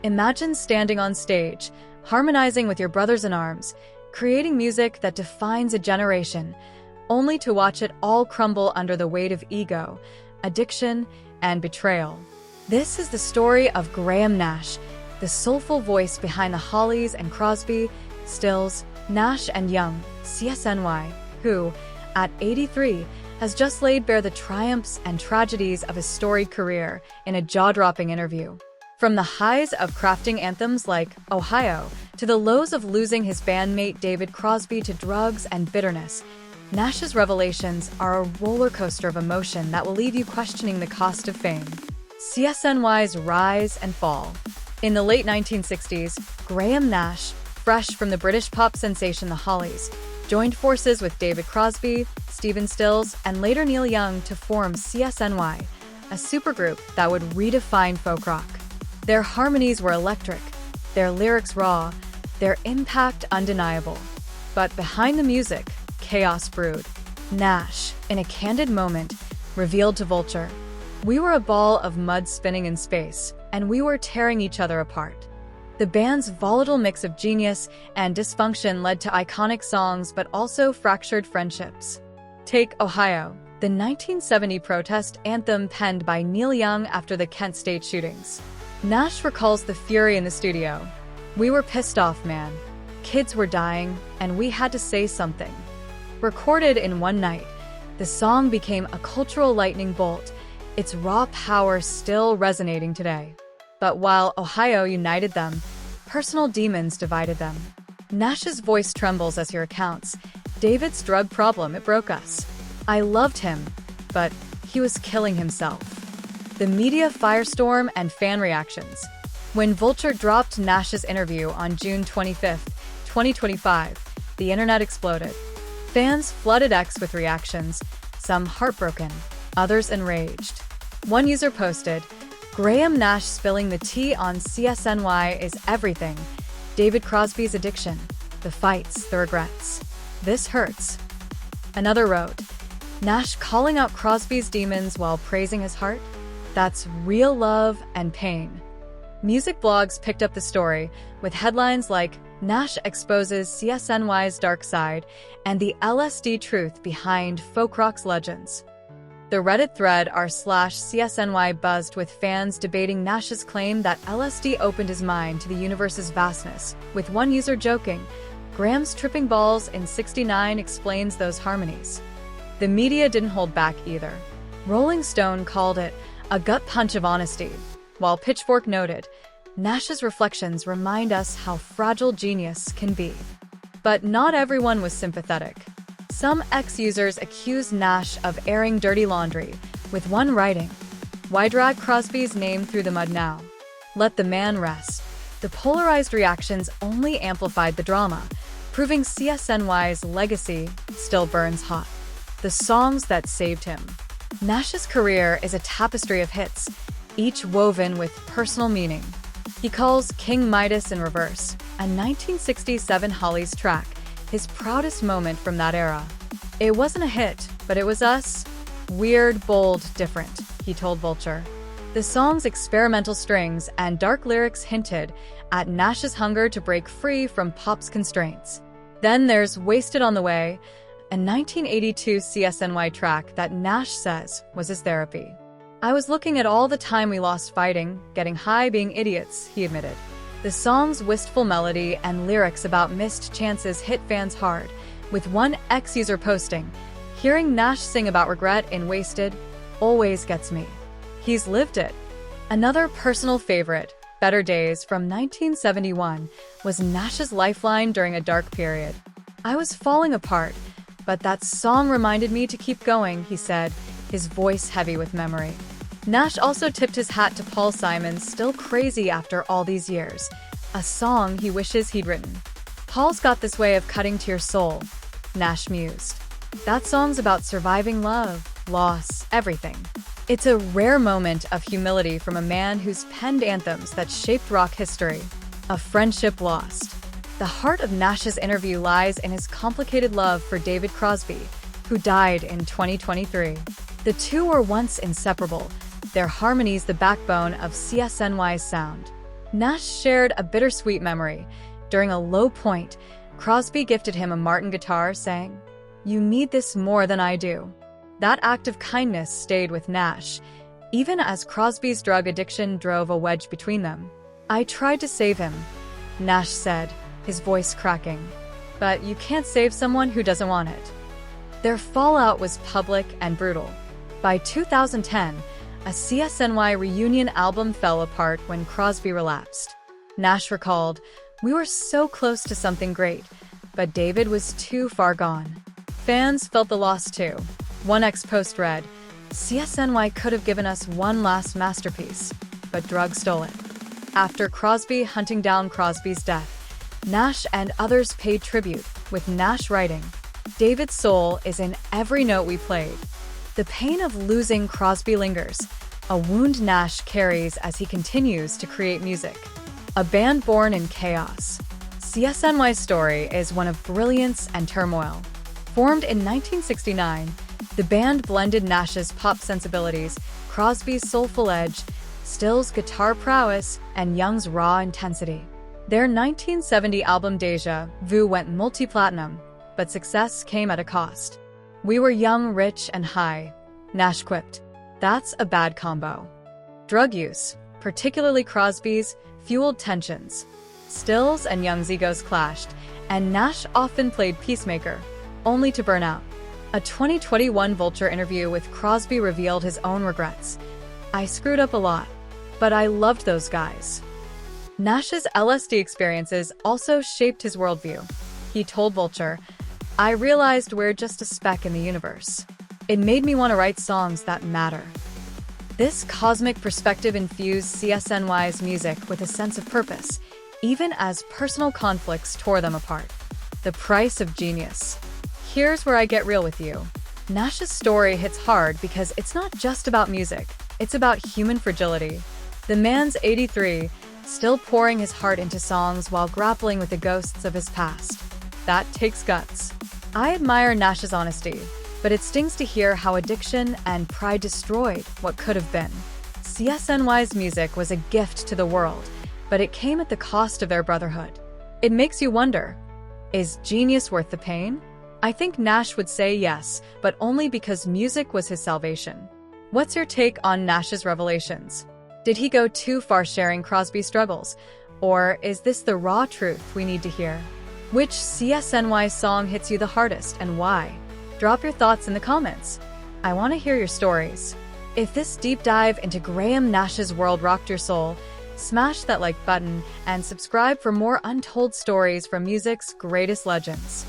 Imagine standing on stage, harmonizing with your brothers in arms, creating music that defines a generation, only to watch it all crumble under the weight of ego, addiction, and betrayal. This is the story of Graham Nash, the soulful voice behind the Hollies and Crosby, Stills, Nash and Young, CSNY, who, at 83, has just laid bare the triumphs and tragedies of his storied career in a jaw-dropping interview. From the highs of crafting anthems like Ohio to the lows of losing his bandmate David Crosby to drugs and bitterness, Nash's revelations are a roller coaster of emotion that will leave you questioning the cost of fame. CSNY's rise and fall. In the late 1960s, Graham Nash, fresh from the British pop sensation The Hollies, joined forces with David Crosby, Stephen Stills, and later Neil Young to form CSNY, a supergroup that would redefine folk rock. Their harmonies were electric, their lyrics raw, their impact undeniable. But behind the music, chaos brewed. Nash, in a candid moment, revealed to Vulture, "We were a ball of mud spinning in space, and we were tearing each other apart." The band's volatile mix of genius and dysfunction led to iconic songs but also fractured friendships. Take Ohio, the 1970 protest anthem penned by Neil Young after the Kent State shootings. Nash recalls the fury in the studio. "We were pissed off, man. Kids were dying, and we had to say something." Recorded in one night, the song became a cultural lightning bolt, its raw power still resonating today. But while Ohio united them, personal demons divided them. Nash's voice trembles as he recounts, "David's drug problem, it broke us. I loved him, but he was killing himself." The media firestorm and fan reactions. When Vulture dropped Nash's interview on June 25, 2025, the internet exploded. Fans flooded X with reactions, some heartbroken, others enraged. One user posted, "Graham Nash spilling the tea on CSNY is everything. David Crosby's addiction, the fights, the regrets. This hurts." Another wrote, "Nash calling out Crosby's demons while praising his heart? That's real love and pain." Music blogs picked up the story, with headlines like "Nash exposes CSNY's dark side" and "The LSD truth behind folk rock's legends." The Reddit thread r/CSNY buzzed with fans debating Nash's claim that LSD opened his mind to the universe's vastness, with one user joking, "Graham's tripping balls in '69 explains those harmonies." The media didn't hold back either. Rolling Stone called it a gut punch of honesty, while Pitchfork noted, "Nash's reflections remind us how fragile genius can be." But not everyone was sympathetic. Some X-users accused Nash of airing dirty laundry, with one writing, "Why drag Crosby's name through the mud now? Let the man rest." The polarized reactions only amplified the drama, proving CSNY's legacy still burns hot. The songs that saved him. Nash's career is a tapestry of hits, each woven with personal meaning. He calls King Midas in Reverse, a 1967 Hollies track, his proudest moment from that era. "It wasn't a hit, but it was us. Weird, bold, different," he told Vulture. The song's experimental strings and dark lyrics hinted at Nash's hunger to break free from pop's constraints. Then there's Wasted on the Way, a 1982 CSNY track that Nash says was his therapy. "I was looking at all the time we lost fighting, getting high, being idiots," he admitted. The song's wistful melody and lyrics about missed chances hit fans hard, with one X-user posting, "Hearing Nash sing about regret in Wasted always gets me. He's lived it." Another personal favorite, Better Days from 1971, was Nash's lifeline during a dark period. "I was falling apart, but that song reminded me to keep going," he said, his voice heavy with memory. Nash also tipped his hat to Paul Simon's Still Crazy After All These Years, a song he wishes he'd written. "Paul's got this way of cutting to your soul," Nash mused. "That song's about surviving love, loss, everything." It's a rare moment of humility from a man who's penned anthems that shaped rock history. A friendship lost. The heart of Nash's interview lies in his complicated love for David Crosby, who died in 2023. The two were once inseparable, their harmonies the backbone of CSNY's sound. Nash shared a bittersweet memory. During a low point, Crosby gifted him a Martin guitar, saying, "You need this more than I do." That act of kindness stayed with Nash, even as Crosby's drug addiction drove a wedge between them. "I tried to save him," Nash said, his voice cracking. "But you can't save someone who doesn't want it." Their fallout was public and brutal. By 2010, a CSNY reunion album fell apart when Crosby relapsed. Nash recalled, "We were so close to something great, but David was too far gone." Fans felt the loss too. One ex-post read, "CSNY could have given us one last masterpiece, but drugs stole it." After Crosby hunting down Crosby's death, Nash and others paid tribute, with Nash writing, "David's soul is in every note we played." The pain of losing Crosby lingers, a wound Nash carries as he continues to create music. A band born in chaos. CSNY's story is one of brilliance and turmoil. Formed in 1969, the band blended Nash's pop sensibilities, Crosby's soulful edge, Still's guitar prowess, and Young's raw intensity. Their 1970 album Deja Vu went multi-platinum, but success came at a cost. "We were young, rich, and high," Nash quipped. "That's a bad combo." Drug use, particularly Crosby's, fueled tensions. Still's and Young's egos clashed, and Nash often played peacemaker, only to burn out. A 2021 Vulture interview with Crosby revealed his own regrets. "I screwed up a lot, but I loved those guys." Nash's LSD experiences also shaped his worldview. He told Vulture, "I realized we're just a speck in the universe. It made me want to write songs that matter." This cosmic perspective infused CSNY's music with a sense of purpose, even as personal conflicts tore them apart. The price of genius. Here's where I get real with you. Nash's story hits hard because it's not just about music, it's about human fragility. The man's 83, still pouring his heart into songs while grappling with the ghosts of his past. That takes guts. I admire Nash's honesty, but it stings to hear how addiction and pride destroyed what could have been. CSNY's music was a gift to the world, but it came at the cost of their brotherhood. It makes you wonder, is genius worth the pain? I think Nash would say yes, but only because music was his salvation. What's your take on Nash's revelations? Did he go too far sharing Crosby's struggles? Or is this the raw truth we need to hear? Which CSNY song hits you the hardest and why? Drop your thoughts in the comments. I want to hear your stories. If this deep dive into Graham Nash's world rocked your soul, smash that like button and subscribe for more untold stories from music's greatest legends.